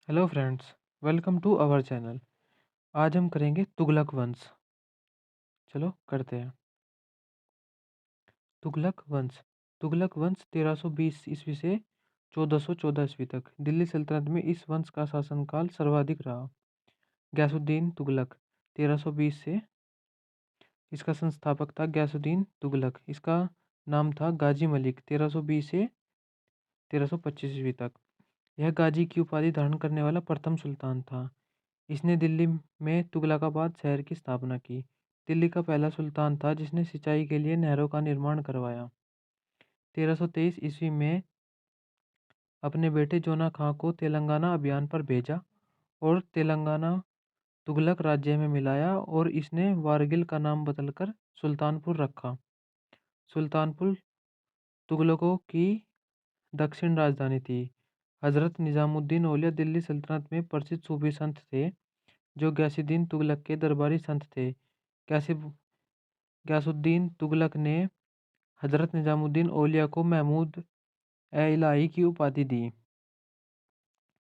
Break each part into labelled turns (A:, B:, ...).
A: Hello friends, welcome to our channel. आज हम करेंगे तुगलक वंश। चलो करते हैं। तुगलक वंश। तुगलक वंश 1320 ईस्वी से 1414 ईस्वी तक दिल्ली सल्तनत में इस वंश का शासनकाल सर्वाधिक रहा। गयासुद्दीन तुगलक 1320 से, इसका संस्थापक था गयासुद्दीन तुगलक। इसका नाम था गाजी मलिक 1320 से 1325 ईस्वी तक। यह गाजी की उपाधि धारण करने वाला प्रथम सुल्तान था। इसने दिल्ली में तुगलकाबाद शहर की स्थापना की। दिल्ली का पहला सुल्तान था जिसने सिंचाई के लिए नहरों का निर्माण करवाया। 1323 ईस्वी में अपने बेटे जोना खां को तेलंगाना अभियान पर भेजा और तेलंगाना तुगलक राज्य में मिलाया और इसने वारगिल का नाम बदलकर सुल्तानपुर रखा। सुल्तानपुर तुगलकों की दक्षिण राजधानी थी। हजरत निजामुद्दीन औलिया दिल्ली सल्तनत में प्रसिद्ध सूफी संत थे जो गयासुद्दीन तुगलक के दरबारी संत थे। गयासुद्दीन तुगलक ने हजरत निजामुद्दीन औलिया को महमूद ए इलाही की उपाधि दी।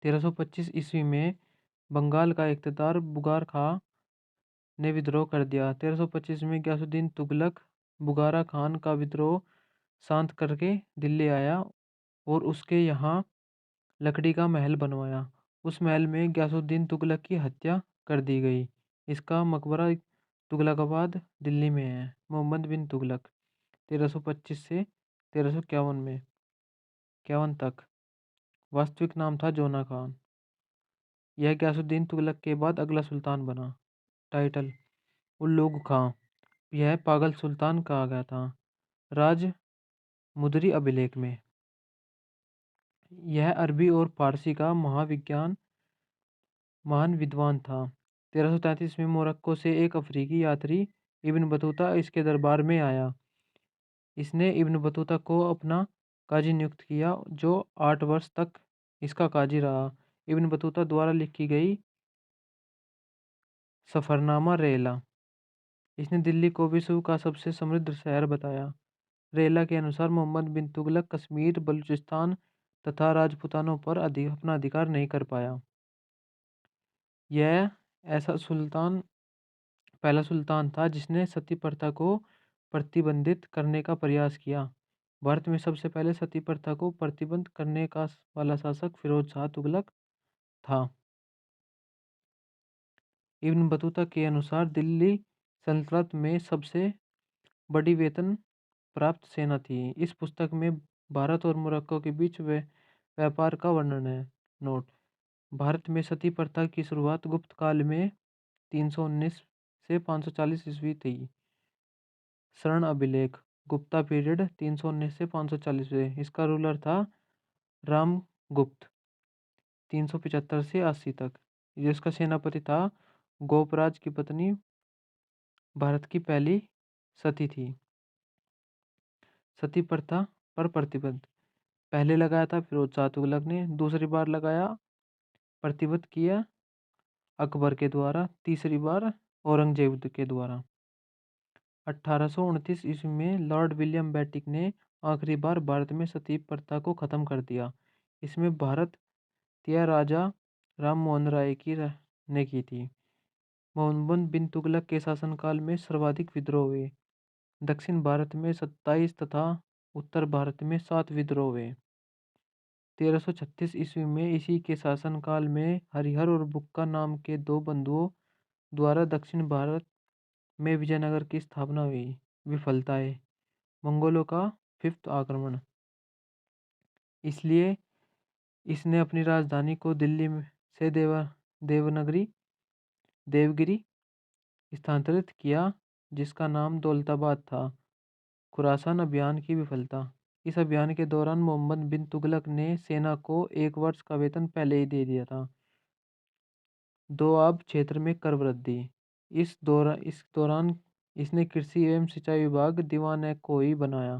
A: 1325 ईस्वी में बंगाल का इख्तियार बुगार खां ने विद्रोह कर दिया। 1325 में गयासुद्दीन तुगलक बुगारा खान का विद्रोह शांत करके दिल्ली आया और उसके यहाँ लकड़ी का महल बनवाया। उस महल में गयासुद्दीन तुगलक की हत्या कर दी गई। इसका मकबरा तुगलकाबाद दिल्ली में है। मोहम्मद बिन तुगलक 1325 से 1351 में 51 तक। वास्तविक नाम था जोना खान। यह गयासुद्दीन तुगलक के बाद अगला सुल्तान बना। टाइटल उल्लुग खां। यह पागल सुल्तान कहा गया था। राज मुद्री अभिलेख में यह अरबी और फारसी का महान विद्वान था। 1333 में मोरक्को से एक अफ्रीकी यात्री इब्न बतूता इसके दरबार में आया। इसने इब्न बतूता को अपना काजी नियुक्त किया जो 8 वर्ष तक इसका काजी रहा। इब्न बतूता द्वारा लिखी गई सफ़रनामा रेला। इसने दिल्ली को विश्व का सबसे समृद्ध शहर बताया। रेला के अनुसार मोहम्मद बिन तुगलक कश्मीर, बलूचिस्तान तथा राजपूतानों पर अपना अधिकार नहीं कर पाया। यह ऐसा पहला सुल्तान था जिसने सती प्रथा को प्रतिबंधित करने का प्रयास किया। भारत में सबसे पहले सती प्रथा को प्रतिबंध करने का वाला शासक फिरोज शाह तुगलक था। इब्न बतूता के अनुसार दिल्ली सल्तनत में सबसे बड़ी वेतन प्राप्त सेना थी। इस पुस्तक में भारत और मोरक्को के बीच व्यापार का वर्णन है। नोट: भारत में सती प्रथा की शुरुआत गुप्त काल में 319 से 540 ईस्वी थी। स्वर्ण अभिलेख गुप्ता पीरियड 319 से 540 से। इसका रूलर था रामगुप्त 375 से 80 तक। जिसका सेनापति था गोपराज की पत्नी भारत की पहली सती थी। सती प्रथा पर प्रतिबंध पहले लगाया था फिरोज शाह तुगलक ने, दूसरी बार लगाया प्रतिबंध किया अकबर के द्वारा, तीसरी बार औरंगजेब के द्वारा। 1829 ईस्वी में लॉर्ड विलियम बेटिक ने आखिरी बार भारत में सती प्रथा को खत्म कर दिया। इसमें भारतीय राजा राम मोहन राय ने की थी। मोहम्मद बिन तुगलक के शासनकाल में सर्वाधिक विद्रोह हुए। दक्षिण भारत में 27 तथा उत्तर भारत में 7 विद्रोह हुए। 1336 ईस्वी में इसी के शासनकाल में हरिहर और बुक्का नाम के दो बंधुओं द्वारा दक्षिण भारत में विजयनगर की स्थापना हुई। विफलताएं: मंगोलों का 5th आक्रमण, इसलिए इसने अपनी राजधानी को दिल्ली से देवगिरी स्थानांतरित किया जिसका नाम दौलताबाद था। खुरासान अभियान की विफलता: इस अभियान के दौरान मोहम्मद बिन तुगलक ने सेना को 1 वर्ष का वेतन पहले ही दे दिया था। दोआब क्षेत्र में कर वृद्धि: इस दौरान इसने कृषि एवं सिंचाई विभाग दीवान कोई बनाया।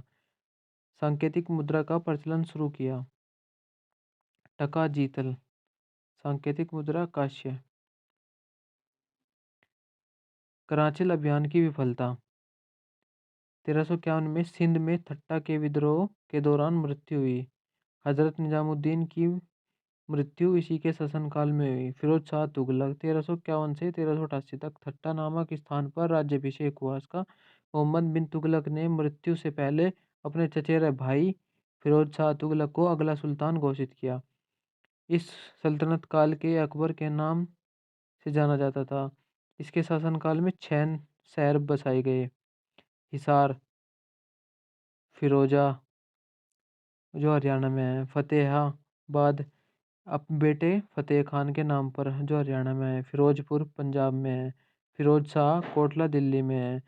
A: सांकेतिक मुद्रा का प्रचलन शुरू किया। टका जीतल सांकेतिक मुद्रा कांस्य। कराचल अभियान की विफलता: 1351 में सिंध में ठट्टा के विद्रोह के दौरान मृत्यु हुई। हजरत निजामुद्दीन की मृत्यु इसी के शासनकाल में हुई। फिरोज शाह तुगलक 1351 से 1388 तक ठट्टा नामक स्थान पर राज्याभिषेक हुआ इसका। मोहम्मद बिन तुगलक ने मृत्यु से पहले अपने चचेरे भाई फिरोज शाह तुगलक को अगला सुल्तान घोषित किया। इस सल्तनत काल के अकबर के नाम से जाना जाता था। इसके शासनकाल में 6 शहर बसाए गए। हिसार, फिरोजा जो हरियाणा में है, फतेहाबाद अब बेटे फतेह खान के नाम पर जो हरियाणा में है, फिरोजपुर पंजाब में है, फिरोज शाह कोटला दिल्ली में है,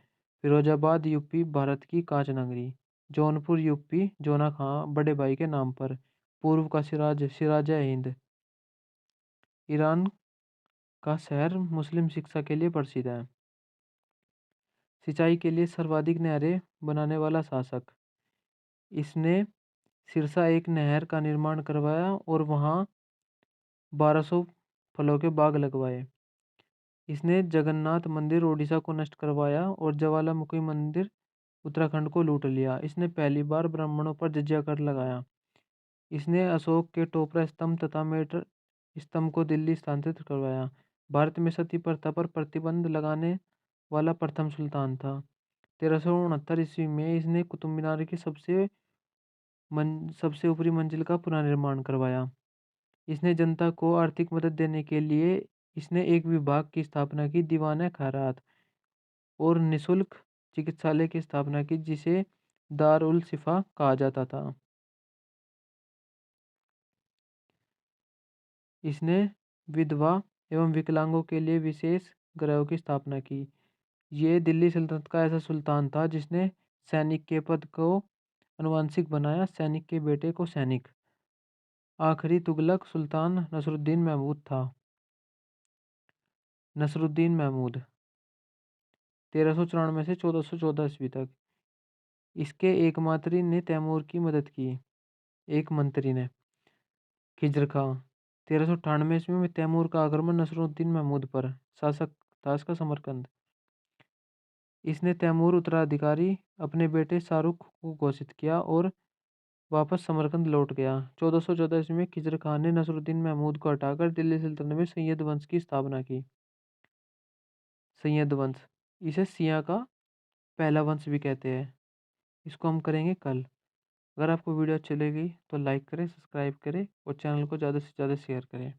A: फिरोजाबाद यूपी भारत की कांच नगरी, जौनपुर यूपी जोना खां बड़े भाई के नाम पर, पूर्व का सिराज सिराज हिंद, ईरान का शहर मुस्लिम शिक्षा के लिए प्रसिद्ध है। सिंचाई के लिए सर्वाधिक नहरें बनाने वाला शासक। इसने सिरसा एक नहर का निर्माण करवाया और वहाँ 1200 फलों के बाग लगवाए। इसने जगन्नाथ मंदिर उड़ीसा को नष्ट करवाया और ज्वालामुखी मंदिर उत्तराखंड को लूट लिया। इसने पहली बार ब्राह्मणों पर जजिया कर लगाया। इसने अशोक के टोपरा स्तंभ तथा मेट स्तंभ को दिल्ली स्थानांतरित करवाया। भारत में सती प्रथा पर प्रतिबंध लगाने वाला प्रथम सुल्तान था। 1369 ईस्वी में इसने कुतुब मीनार की सबसे ऊपरी मंजिल का पुनर्निर्माण करवाया। इसने जनता को आर्थिक मदद देने के लिए इसने एक विभाग की स्थापना की, दीवान खैरात, और निशुल्क चिकित्सालय की स्थापना की जिसे दार उल शिफा कहा जाता था। इसने विधवा एवं विकलांगों के लिए विशेष गृहों की स्थापना की। ये दिल्ली सल्तनत का ऐसा सुल्तान था जिसने सैनिक के पद को अनुवांशिक बनाया, सैनिक के बेटे को सैनिक। आखिरी तुगलक सुल्तान नसरुद्दीन महमूद था। नसरुद्दीन महमूद 1394 से 1414 ईस्वी तक। इसके एक मंत्री ने तैमूर की मदद की। एक मंत्री ने खिजर खां 1398 ईस्वी में तैमूर का आक्रमण नसरुद्दीन महमूद पर, शासक था इसका समरकंद। इसने तैमूर उत्तराधिकारी अपने बेटे शाहरुख को घोषित किया और वापस समरकंद लौट गया। 1414 ईस्वी में खिजर खान ने नसरुद्दीन महमूद को हटाकर दिल्ली सल्तनत में सैयद वंश की स्थापना की। सैयद वंश, इसे सिया का पहला वंश भी कहते हैं। इसको हम करेंगे कल। अगर आपको वीडियो अच्छी लगी तो लाइक करें, सब्सक्राइब करें और चैनल को ज़्यादा से ज़्यादा शेयर करें।